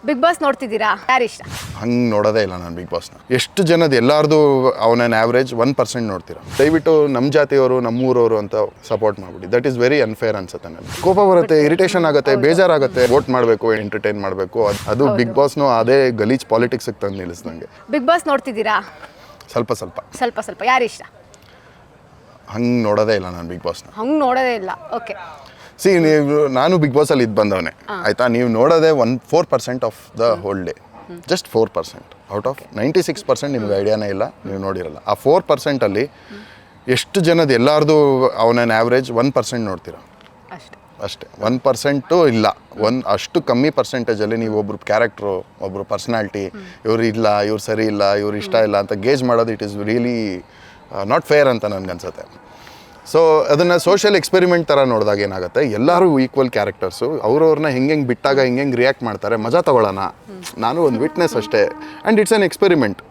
Big boss ನೋಡ್ತಿದ್ದೀರಾ? ಯಾರು ಇಷ್ಟ? ಹಂಗೆ ನೋಡೋದೇ ಇಲ್ಲ ನಾನು ಬಿಗ್ ಬಾಸ್ನ. ಎಷ್ಟು ಜನದ ಎಲ್ಲಾರ್ದು ಅವನ ಆವ್ರೇಜ್ 1% ನೋಡ್ತೀರಾ. ದಯವಿಟ್ಟು ನಮ್ಮ ಜಾತಿಯವರು ನಮ್ಮೂರವರು ಅಂತ ಸಪೋರ್ಟ್ ಮಾಡಿಬಿಡಿ. ದಟ್ ಈಸ್ ವೆರಿ ಅನ್ಫೇರ್ ಅನ್ಸುತ್ತೆ ನನಗೆ. ಕೋಪ ಬರುತ್ತೆ, ಇರಿಟೇಷನ್ ಆಗುತ್ತೆ, ಬೇಜಾರಾಗುತ್ತೆ. ವೋಟ್ ಮಾಡಬೇಕು, ಎಂಟರ್ಟೈನ್ ಮಾಡಬೇಕು. ಅದು ಬಿಗ್ ಬಾಸ್ನು ಅದೇ ಗಲೀಜ್ ಪಾಲಿಟಿಕ್ಸ್ ತಂದು ನಿಲ್ಲಿಸ್ದಂಗೆ. ಬಿಗ್ ಬಾಸ್ ನೋಡ್ತಿದ್ದೀರಾ? ಸ್ವಲ್ಪ ಸ್ವಲ್ಪ ಸ್ವಲ್ಪ ಸ್ವಲ್ಪ. ಯಾರು ಇಷ್ಟ? ಹಂಗೆ ನೋಡೋದೇ ಇಲ್ಲ ನಾನು ಬಿಗ್ ಬಾಸ್ನ. ಹಂಗೆ ನೋಡೋದೇ ಇಲ್ಲ. ಓಕೆ. ನೀವು ನಾನು ಬಿಗ್ ಬಾಸಲ್ಲಿ ಇದು ಬಂದವನೇ ಆಯಿತಾ. ನೀವು ನೋಡೋದೇ 4% of the whole day, just 4% out of 96% ನಿಮ್ಗೆ ಐಡಿಯಾನೇ ಇಲ್ಲ, ನೀವು ನೋಡಿರಲ್ಲ. ಆ 4%ಅಲ್ಲಿ ಎಷ್ಟು ಜನದ ಎಲ್ಲಾರ್ದು ಅವನ ಆವ್ರೇಜ್ 1% ನೋಡ್ತೀರಾ ಅಷ್ಟೇ. 1% ಇಲ್ಲ, ಅಷ್ಟು ಕಮ್ಮಿ ಪರ್ಸೆಂಟೇಜಲ್ಲಿ ನೀವು ಒಬ್ರು ಕ್ಯಾರೆಕ್ಟ್ರು, ಒಬ್ಬರು ಪರ್ಸ್ನಾಲಿಟಿ, ಇವ್ರು ಇಲ್ಲ, ಇವ್ರು ಸರಿ ಇಲ್ಲ, ಇವ್ರು ಇಷ್ಟ ಇಲ್ಲ ಅಂತ ಗೇಜ್ ಮಾಡೋದು it is really not fair ಅಂತ ನನಗನ್ಸುತ್ತೆ. ಸೊ ಅದನ್ನು ಸೋಷಿಯಲ್ ಎಕ್ಸ್ಪೆರಿಮೆಂಟ್ ಥರ ನೋಡಿದಾಗ ಏನಾಗುತ್ತೆ, ಎಲ್ಲರೂ ಈಕ್ವಲ್ ಕ್ಯಾರೆಕ್ಟರ್ಸು, ಅವ್ರವ್ರನ್ನ ಹೆಂಗೆ ಬಿಟ್ಟಾಗ ಹೆಂಗೆ ರಿಯಾಕ್ಟ್ ಮಾಡ್ತಾರೆ, ಮಜಾ ತಗೊಳ್ಳೋಣ. ನಾನು ಒಂದು ವಿಟ್ನೆಸ್ ಅಷ್ಟೇ. And it's on experiment.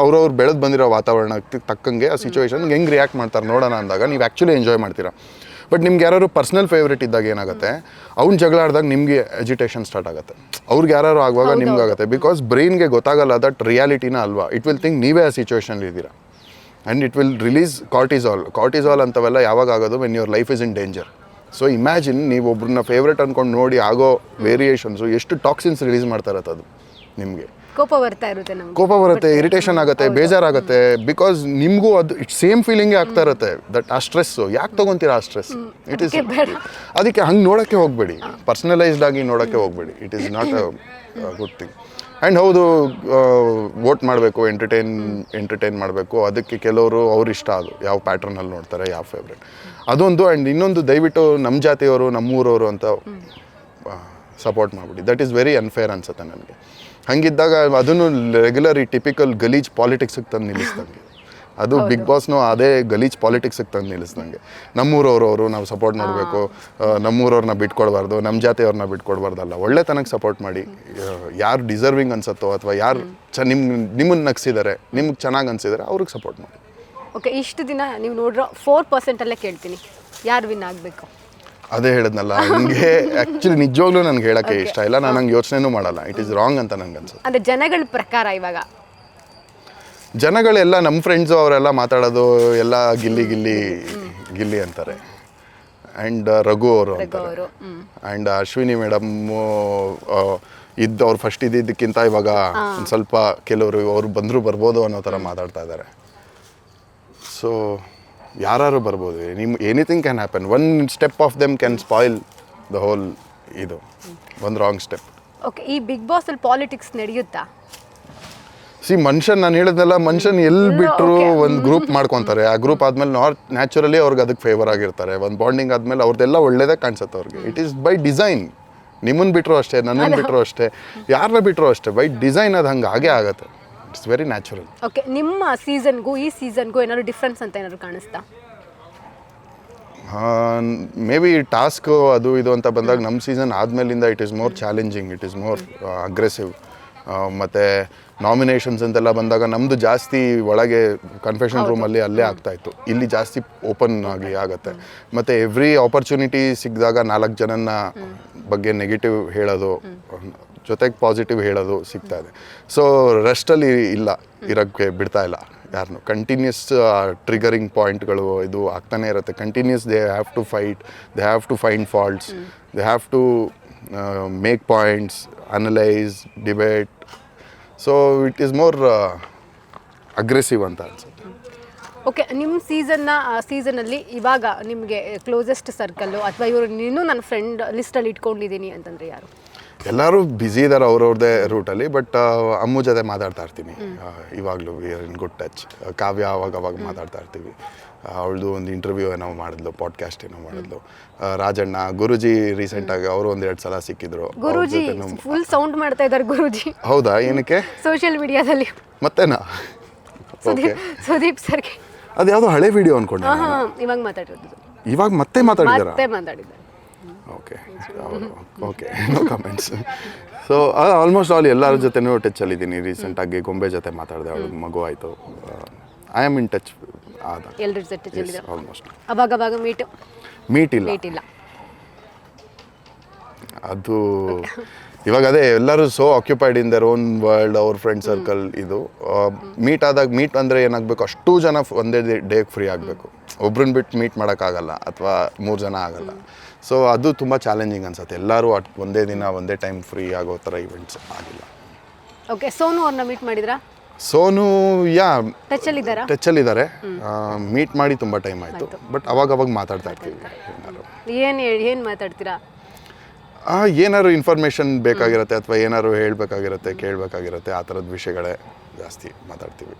ಅವ್ರವ್ರು ಬೆಳೆದು ಬಂದಿರೋ ವಾತಾವರಣಕ್ಕೆ ತಕ್ಕಂಗೆ ಆ ಸಿಚುವೇಶನ್ಗೆ ಹೆಂಗೆ ರಿಯಾಕ್ಟ್ ಮಾಡ್ತಾರೆ ನೋಡೋಣ ಅಂದಾಗ ನೀವು ಆ್ಯಕ್ಚುಲಿ ಎಂಜಾಯ್ ಮಾಡ್ತೀರಾ. ಬಟ್ ನಿಮ್ಗೆ ಯಾರು ಪರ್ಸ್ನಲ್ ಫೇವ್ರೇಟ್ ಇದ್ದಾಗ ಏನಾಗುತ್ತೆ, ಅವ್ನು ಜಗಳ ಆಡಿದಾಗ ನಿಮಗೆ ಎಜಿಟೇಷನ್ ಸ್ಟಾರ್ಟ್ ಆಗುತ್ತೆ. ಅವ್ರಿಗೆ ಯಾರು ಆಗುವಾಗ ನಿಮ್ಗೆ ಆಗುತ್ತೆ. ಬಿಕಾಸ್ ಬ್ರೈನ್ಗೆ ಗೊತ್ತಾಗಲ್ಲ ದಟ್ ರಿಯಾಲಿಟಿನ ಅಲ್ವಾ. ಇಟ್ ವಿಲ್ ಥಿಂಕ್ ನೀವೇ ಆ ಸಿಚುವೇಶನ್ಲಿ ಇದ್ದೀರಾ. And it will release cortisol ಅಂತವೆಲ್ಲ ಯಾವಾಗ ಆಗೋದು, when your life is in danger. So imagine ನೀವು ಒಬ್ರನ್ನ ಫೇವ್ರೇಟ್ ಅಂದ್ಕೊಂಡು ನೋಡಿ ಆಗೋ ವೇರಿಯೇಷನ್ಸು ಎಷ್ಟು ಟಾಕ್ಸಿನ್ಸ್ ರಿಲೀಸ್ ಮಾಡ್ತಾ ಇರತ್ತೆ ಅದು ನಿಮಗೆ. ಕೋಪ ಬರ್ತಾ ಇರುತ್ತೆ ನಮ್ಗೆ, ಕೋಪ ಬರುತ್ತೆ, ಇರಿಟೇಷನ್ ಆಗುತ್ತೆ, ಬೇಜಾರಾಗುತ್ತೆ. ಬಿಕಾಸ್ ನಿಮಗೂ ಅದು ಸೇಮ್ ಫೀಲಿಂಗೇ ಆಗ್ತಾ ಇರುತ್ತೆ. ದಟ್ ಆ ಸ್ಟ್ರೆಸ್ಸು ಯಾಕೆ ತೊಗೊತೀರಾ ಆ ಸ್ಟ್ರೆಸ್? ಇಟ್ ಈಸ್ ಅದಕ್ಕೆ ಹಂಗೆ ನೋಡೋಕ್ಕೆ ಹೋಗಬೇಡಿ, ಪರ್ಸ್ನಲೈಸ್ಡ್ ಆಗಿ ನೋಡೋಕ್ಕೆ ಹೋಗಬೇಡಿ. It is not a good thing. And ಹೌದು, ವೋಟ್ ಮಾಡಬೇಕು, ಎಂಟರ್ಟೈನ್ ಮಾಡಬೇಕು. ಅದಕ್ಕೆ ಕೆಲವರು ಅವ್ರು ಇಷ್ಟ ಅದು ಯಾವ ಪ್ಯಾಟ್ರನಲ್ಲಿ ನೋಡ್ತಾರೆ, ಯಾವ ಫೇವ್ರೇಟ್ ಅದೊಂದು. ಆ್ಯಂಡ್ ಇನ್ನೊಂದು, ದಯವಿಟ್ಟು ನಮ್ಮ ಜಾತಿಯವರು ನಮ್ಮೂರವರು ಅಂತ ಸಪೋರ್ಟ್ ಮಾಡಿಬಿಡಿ. ದಟ್ ಈಸ್ ವೆರಿ ಅನ್ಫೇರ್ ಅನ್ಸುತ್ತೆ ನನಗೆ. ಹಂಗಿದ್ದಾಗ ಅದನ್ನು ರೆಗ್ಯುಲರ್ ಈ ಟಿಪಿಕಲ್ ಗಲೀಜ್ ಪಾಲಿಟಿಕ್ಸಿಗೆ ತಂದು ನಿಲ್ಲಿಸ್ದಂಗೆ. ಅದು ಬಿಗ್ ಬಾಸ್ನು ಅದೇ ಗಲೀಜ್ ಪಾಲಿಟಿಕ್ಸಿಗೆ ತಂದು ನಿಲ್ಲಿಸ್ದಂಗೆ. ನಮ್ಮೂರವ್ರವರು ನಾವು ಸಪೋರ್ಟ್ ಮಾಡಬೇಕು, ನಮ್ಮೂರವ್ರನ್ನ ಬಿಟ್ಕೊಡ್ಬಾರ್ದು, ನಮ್ಮ ಜಾತಿಯವ್ರನ್ನ ಬಿಟ್ಕೊಡ್ಬಾರ್ದಲ್ಲ. ಒಳ್ಳೆತನಕ್ಕೆ ಸಪೋರ್ಟ್ ಮಾಡಿ. ಯಾರು ಡಿಸರ್ವಿಂಗ್ ಅನ್ಸುತ್ತೋ ಅಥವಾ ಯಾರು ನಿಮ್ಮನ್ನು ನಗಿಸಿದ್ದಾರೆ, ನಿಮ್ಗೆ ಚೆನ್ನಾಗಿ ಅನಿಸಿದ್ದಾರೆ, ಅವ್ರಿಗೆ ಸಪೋರ್ಟ್ ಮಾಡಿ. ಓಕೆ. ಇಷ್ಟು ದಿನ ನೀವು ನೋಡಿರೋ 4%ಅಲ್ಲೇ ಕೇಳ್ತೀನಿ, ಯಾರು ವಿನ್ ಆಗಬೇಕು? ಅದೇ ಹೇಳಿದ್ನಲ್ಲ, ನನಗೆ ಆ್ಯಕ್ಚುಲಿ ನಿಜವಾಗ್ಲೂ ನನಗೆ ಹೇಳೋಕ್ಕೆ ಇಷ್ಟ ಇಲ್ಲ. ನಾನು ಹಂಗೆ ಯೋಚನೆನೂ ಮಾಡಲ್ಲ. ಇಟ್ ಈಸ್ ರಾಂಗ್ ಅಂತ ನನಗೆ ಅನ್ಸುತ್ತೆ. ಅಂದರೆ ಜನಗಳ ಪ್ರಕಾರ ಇವಾಗ ಜನಗಳೆಲ್ಲ ನಮ್ಮ ಫ್ರೆಂಡ್ಸು ಅವರೆಲ್ಲ ಮಾತಾಡೋದು ಎಲ್ಲ ಗಿಲ್ಲಿ ಅಂತಾರೆ. ಆ್ಯಂಡ್ ರಘು ಅವರು ಅಂತಾರೆ. ಆ್ಯಂಡ್ ಅಶ್ವಿನಿ ಮೇಡಮ್ಮು ಅವ್ರು ಫಸ್ಟ್ ಇದ್ದಿದ್ದಕ್ಕಿಂತ ಇವಾಗ ಒಂದು ಸ್ವಲ್ಪ ಕೆಲವರು ಅವ್ರು ಬರ್ಬೋದು ಅನ್ನೋ ಥರ ಮಾತಾಡ್ತಾ ಇದ್ದಾರೆ. ಸೊ ಯಾರು ಬರ್ಬೋದು, anything can happen. One step of them can spoil the whole. ಇದು ಒಂದು ರಾಂಗ್ ಸ್ಟೆಪ್. ಓಕೆ. ಈ ಬಿಗ್ ಬಾಸಲ್ಲಿ ಪಾಲಿಟಿಕ್ಸ್ ನಡೆಯುತ್ತಾ? ಮನುಷ್ಯನ್ ನಾನು ಹೇಳಿದ್ನಲ್ಲ, ಮನುಷ್ಯನ್ ಎಲ್ಲಿ ಬಿಟ್ಟರು ಒಂದು ಗ್ರೂಪ್ ಮಾಡ್ಕೊತಾರೆ. ಆ ಗ್ರೂಪ್ ಆದಮೇಲೆ ನ್ಯಾಚುರಲಿ ಅವ್ರಿಗೆ ಅದಕ್ಕೆ ಫೇವರ್ ಆಗಿರ್ತಾರೆ. ಒಂದು ಬಾಂಡಿಂಗ್ ಆದಮೇಲೆ ಅವ್ರದ್ದೆಲ್ಲ ಒಳ್ಳೇದೇ ಕಾಣಿಸುತ್ತೆ ಅವ್ರಿಗೆ. It is by design. ನಿಮ್ಮನ್ನು ಬಿಟ್ಟರು ಅಷ್ಟೇ, ನನ್ನನ್ನು ಬಿಟ್ಟರು ಅಷ್ಟೇ, ಯಾರನ್ನ ಬಿಟ್ಟರು ಅಷ್ಟೇ, ಬೈ ಡಿಸೈನ್ ಅದು ಹಂಗೆ ಆಗೇ ಆಗುತ್ತೆ. It's very natural. ಓಕೆ. ನಿಮ್ಮ ಸೀಸನ್ಗೂ ಈ ಸೀಸನ್ಗೂ ಏನಾದ್ರು ಡಿಫ್ರೆನ್ಸ್ ಅಂತ ಏನಾದ್ರು ಕಾಣಿಸ್ತಾ? ಮೇ ಬಿ ಟಾಸ್ಕು ಅದು ಇದು ಅಂತ ಬಂದಾಗ ನಮ್ಮ ಸೀಸನ್ ಆದಮೇಲಿಂದ it is more challenging, it is more aggressive. ಮತ್ತು ನಾಮಿನೇಷನ್ಸ್ ಅಂತೆಲ್ಲ ಬಂದಾಗ ನಮ್ಮದು ಜಾಸ್ತಿ ಒಳಗೆ ಕನ್ಫೆಷನ್ ರೂಮಲ್ಲಿ ಅಲ್ಲೇ ಆಗ್ತಾಯಿತ್ತು. ಇಲ್ಲಿ ಜಾಸ್ತಿ ಓಪನ್ ಆಗಿ ಆಗುತ್ತೆ. ಮತ್ತು ಎವ್ರಿ ಆಪರ್ಚುನಿಟಿ ಸಿಕ್ಕಿದಾಗ 4 ಜನನ ಬಗ್ಗೆ ನೆಗೆಟಿವ್ ಹೇಳೋದು, ಜೊತೆಗೆ ಪಾಸಿಟಿವ್ ಹೇಳೋದು ಸಿಗ್ತಾ ಇದೆ. ಸೊ ರೆಸ್ಟಲ್ಲಿ ಇರೋಕ್ಕೆ ಬಿಡ್ತಾ ಇಲ್ಲ ಯಾರನ್ನು. ಕಂಟಿನ್ಯೂಸ್ ಟ್ರಿಗರಿಂಗ್ ಪಾಯಿಂಟ್ಗಳು ಇದು ಆಗ್ತಾನೆ ಇರುತ್ತೆ. Continues they have to fight, they have to find faults, they have to make points, analyse, debate. So it is more aggressive ಅಂತ ಅನ್ಸುತ್ತೆ. ಓಕೆ. ನಿಮ್ಮ ಸೀಸನಲ್ಲಿ ಇವಾಗ ನಿಮಗೆ ಕ್ಲೋಸೆಸ್ಟ್ ಸರ್ಕಲ್ಲು ಅಥವಾ ಇವರು ನೀನು ನನ್ನ ಫ್ರೆಂಡ್ ಲಿಸ್ಟಲ್ಲಿ ಇಟ್ಕೊಂಡಿದ್ದೀನಿ ಅಂತಂದರೆ ಯಾರು? ಎಲ್ಲರೂ ಬ್ಯುಸಿ ಇದ್ದಾರೆ ಅವ್ರವ್ರದ್ದೇ ರೂಟಲ್ಲಿ. ಬಟ್ ಅಮ್ಮು ಜೊತೆ ಮಾತಾಡ್ತಾ ಇರ್ತೀನಿ ಇವಾಗಲೂ. We are in good touch. Kavya ಅವಾಗ ಮಾತಾಡ್ತಾ ಇರ್ತೀವಿ. ಅವಳದು ಒಂದು ಇಂಟರ್ವ್ಯೂ ಏನೋ ಮಾಡಿದ್ಲು, ಪಾಡ್ಕಾಸ್ಟ್ ಏನೋ ಮಾಡಿದ್ಲು. ರಾಜಣ್ಣ, ಗುರುಜಿ ರೀಸೆಂಟಾಗಿ ಅವರು 1-2 ಸಲ ಸಿಕ್ಕಿದ್ರು. ಗುರುಜಿ ಫುಲ್ ಸೌಂಡ್ ಮಾಡ್ತಾ ಇದ್ದಾರೆ ಗುರುಜಿ. ಹೌದಾ? ಏನಕ್ಕೆ? ಸೋಷಿಯಲ್ ಮೀಡಿಯಾದಲ್ಲಿ. ಮತ್ತೇನಾ? ಸುದೀಪ್ ಸರ್ಗೆ ಅದು ಯಾವುದೋ ಹಳೆ ವಿಡಿಯೋ ಅನ್ಕೊಂಡೆ. ಇವಾಗ ಮಾತಾಡಿರೋದು. ಇವಾಗ ಮತ್ತೆ ಮಾತಾಡಿದ್ದಾರೆ? Okay okay, no comments. So almost all ಎಲ್ಲರ ಜೊತೆನೂ ಟಚ್ಚಲ್ಲಿದ್ದೀನಿ. ರೀಸೆಂಟಾಗಿ ಗೊಂಬೆ ಜೊತೆ ಮಾತಾಡಿದೆ, ಅವ್ಳಿಗೆ ಮಗು ಆಯಿತು. I am in touch. ಎಲ್ಲರ ಜೊತೆ ಆಲ್ಮೋಸ್ಟ್. ಅವಾಗ ಮೀಟ್ ಇಲ್ಲ. ಅದು ಇವಾಗ ಅದೇ ಎಲ್ಲರೂ so occupied in their own world, ಅವ್ರ ಫ್ರೆಂಡ್ ಸರ್ಕಲ್. ಇದು ಮೀಟ್ ಅಂದರೆ ಏನಾಗಬೇಕು, ಅಷ್ಟೂ ಜನ ಒಂದೇ ಡೇಗೆ ಫ್ರೀ ಆಗಬೇಕು. ಒಬ್ರನ್ನ ಬಿಟ್ಟು ಮೀಟ್ ಮಾಡೋಕ್ಕಾಗಲ್ಲ, ಅಥವಾ 3 ಜನ ಆಗಲ್ಲ. ಸೊ ಅದು ತುಂಬ ಚಾಲೆಂಜಿಂಗ್ ಅನ್ಸುತ್ತೆ. ಎಲ್ಲರೂ ಒಂದೇ ದಿನ ಒಂದೇ ಟೈಮ್ ಫ್ರೀ ಆಗೋ ಥರ ಇವೆಂಟ್ಸ್ ಆಗಿಲ್ಲ. ಓಕೆ, ಸೋನು ಅವ್ರನ್ನ ಮೀಟ್ ಮಾಡಿದ್ರಾ? ಸೋನು ಟಚಲ್ಲಿದ್ದಾರೆ. ಮೀಟ್ ಮಾಡಿ ತುಂಬ ಟೈಮ್ ಆಯಿತು, ಬಟ್ ಅವಾಗ ಮಾತಾಡ್ತಾ ಇರ್ತೀವಿ. ಏನು ಮಾತಾಡ್ತೀರಾ? ಏನಾದ್ರು ಇನ್ಫಾರ್ಮೇಷನ್ ಬೇಕಾಗಿರುತ್ತೆ, ಅಥವಾ ಏನಾದ್ರು ಹೇಳಬೇಕಾಗಿರುತ್ತೆ, ಕೇಳಬೇಕಾಗಿರುತ್ತೆ, ಆ ಥರದ ವಿಷಯಗಳೇ ಜಾಸ್ತಿ ಮಾತಾಡ್ತೀವಿ.